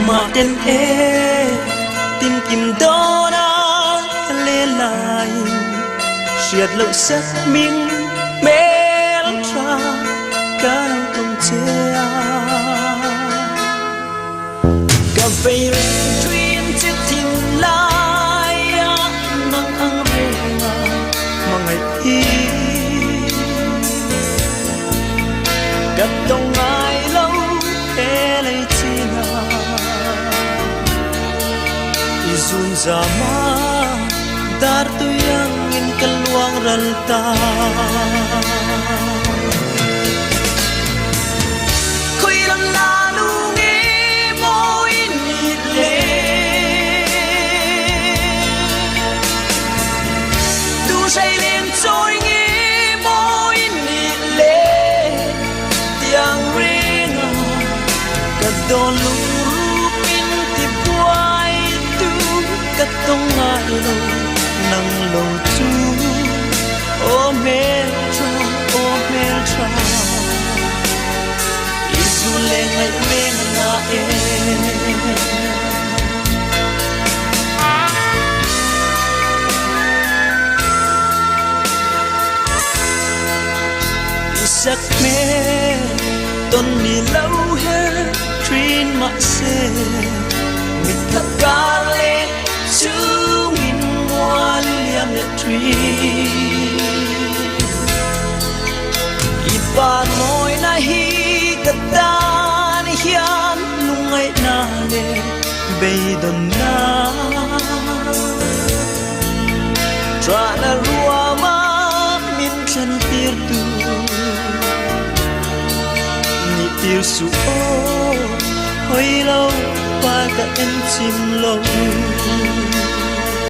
mà tên tìm kim đó đã lên lại siết lâu sắc miếng mel tra cả lòng tông che cà phê truyền chiếc thìn lại nắng ăn rèn mà ngày thi cất tông ai lâu thế lấy chi nào izun zama dar tu yang in keluang ranta koi lam la lu nge moi ni le tu say lên trôi nge moi ni le tiang ring ka don lu pin ti buai tu ka tong ai lo nang lo chu o meltra isu le ngai men na isak me ton ni lâu he trin ma se mit ta kale chu min wa liam le tree ipa noi na hi kata ni hian lungai na le beidon na tra na ruama min chan tir tu ni tir su o hoi lâu pa ka en chim lâu